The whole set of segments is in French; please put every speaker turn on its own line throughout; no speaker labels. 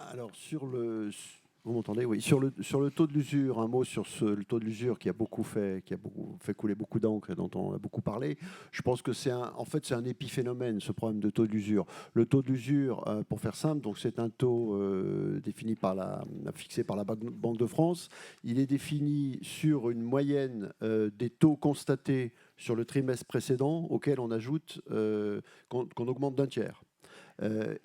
Alors, vous m'entendez? Oui. Sur le taux de l'usure, un mot sur le taux de l'usure qui a fait couler beaucoup d'encre et dont on a beaucoup parlé. Je pense que en fait, c'est un épiphénomène, ce problème de taux de l'usure. Le taux de l'usure, pour faire simple, donc c'est un taux défini fixé par la Banque de France. Il est défini sur une moyenne des taux constatés sur le trimestre précédent, auquel on ajoute qu'on augmente d'un tiers.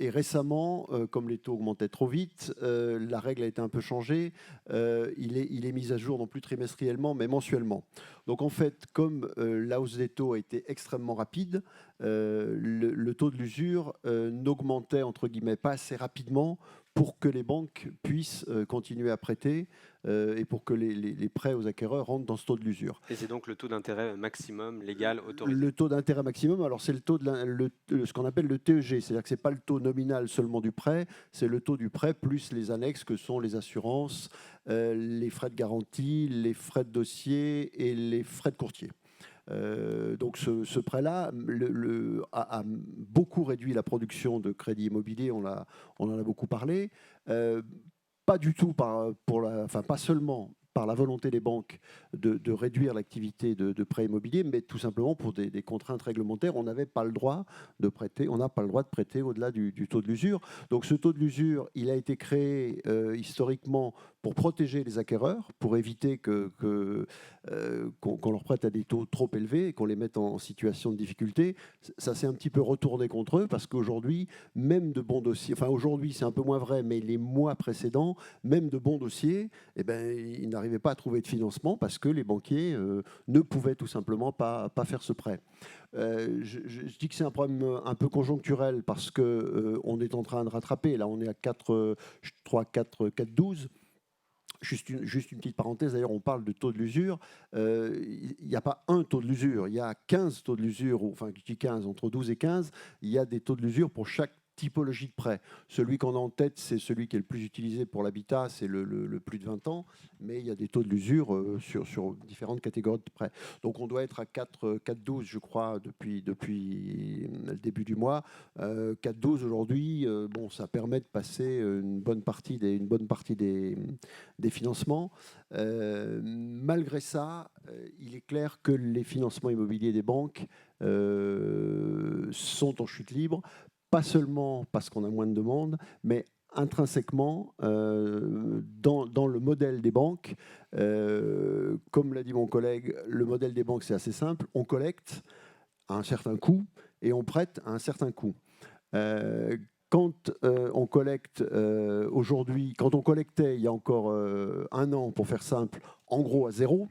Et récemment, comme les taux augmentaient trop vite, la règle a été un peu changée. Il est mis à jour non plus trimestriellement, mais mensuellement. Donc en fait, comme la hausse des taux a été extrêmement rapide, le taux de l'usure n'augmentait entre guillemets pas assez rapidement pour que les banques puissent continuer à prêter et pour que les prêts aux acquéreurs rentrent dans ce taux de l'usure.
Et c'est donc le taux d'intérêt maximum légal autorisé.
Le taux d'intérêt maximum, alors c'est le taux ce qu'on appelle le TEG, c'est-à-dire que ce n'est pas le taux nominal seulement du prêt, c'est le taux du prêt plus les annexes que sont les assurances, les frais de garantie, les frais de dossier et les frais de courtier. Donc ce prêt-là a beaucoup réduit la production de crédit immobilier, on en a beaucoup parlé. Pas du tout pas seulement par la volonté des banques de réduire l'activité de prêt immobilier, mais tout simplement pour des contraintes réglementaires. On n'avait pas le droit de prêter, on n'a pas le droit de prêter au-delà du taux de l'usure. Donc ce taux de l'usure, il a été créé historiquement pour protéger les acquéreurs, pour éviter qu'on leur prête à des taux trop élevés et qu'on les mette en situation de difficulté. Ça s'est un petit peu retourné contre eux parce qu'aujourd'hui, même de bons dossiers, enfin aujourd'hui c'est un peu moins vrai, mais les mois précédents, même de bons dossiers, eh ben, ils n'arrivaient pas à trouver de financement parce que les banquiers ne pouvaient tout simplement pas faire ce prêt. Je dis que c'est un problème un peu conjoncturel parce qu'on est en train de rattraper. Là, on est à 4,12. Juste une petite parenthèse, d'ailleurs, on parle de taux de l'usure. Il n'y a pas un taux de l'usure, il y a 15 taux de l'usure, enfin, je dis 15, entre 12 et 15, il y a des taux de l'usure pour chaque typologie de prêt. Celui qu'on a en tête, c'est celui qui est le plus utilisé pour l'habitat, c'est le plus de 20 ans, mais il y a des taux de l'usure sur différentes catégories de prêts. Donc on doit être à 4,12, je crois, depuis le début du mois. 4,12 aujourd'hui, bon, ça permet de passer une bonne partie des financements. Malgré ça, il est clair que les financements immobiliers des banques sont en chute libre, pas seulement parce qu'on a moins de demandes, mais intrinsèquement, dans le modèle des banques, comme l'a dit mon collègue, le modèle des banques, c'est assez simple. On collecte à un certain coût et on prête à un certain coût. Quand on collecte aujourd'hui, quand on collectait il y a encore un an, pour faire simple, en gros à zéro,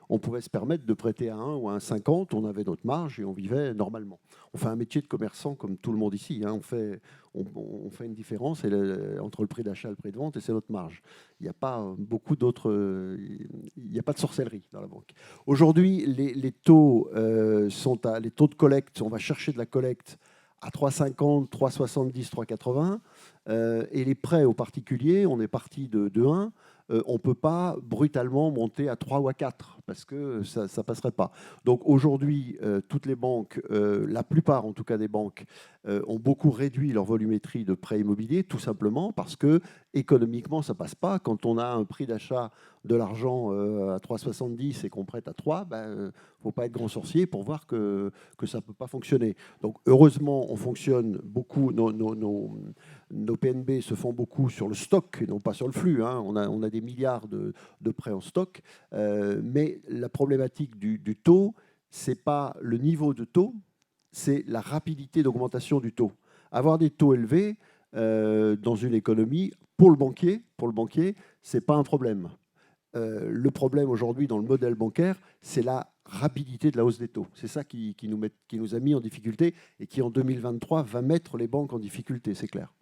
on pouvait se permettre de prêter à 1 ou à 1,50, on avait notre marge et on vivait normalement. On fait un métier de commerçant comme tout le monde ici, hein. On fait une différence entre le prix d'achat et le prix de vente et c'est notre marge. Il n'y a pas beaucoup d'autres, il n'y a pas de sorcellerie dans la banque. Aujourd'hui, les taux les taux de collecte, on va chercher de la collecte à 3,50, 3,70, 3,80. Et les prêts aux particuliers, on est parti de 1. On ne peut pas brutalement monter à 3 ou à 4 parce que ça ne passerait pas. Donc aujourd'hui, toutes les banques, la plupart en tout cas des banques, ont beaucoup réduit leur volumétrie de prêts immobiliers, tout simplement parce que économiquement, ça ne passe pas. Quand on a un prix d'achat de l'argent à 3,70 et qu'on prête à 3, il ne faut pas être grand sorcier pour voir que ça ne peut pas fonctionner. Donc heureusement, on fonctionne beaucoup, nos PNB se font beaucoup sur le stock, non pas sur le flux, hein. On a des milliards de prêts en stock, mais la problématique du taux, ce n'est pas le niveau de taux, c'est la rapidité d'augmentation du taux. Avoir des taux élevés dans une économie, pour le banquier, ce n'est pas un problème. Le problème aujourd'hui dans le modèle bancaire, c'est la rapidité de la hausse des taux. C'est ça qui nous a mis en difficulté et qui, en 2023, va mettre les banques en difficulté, c'est clair.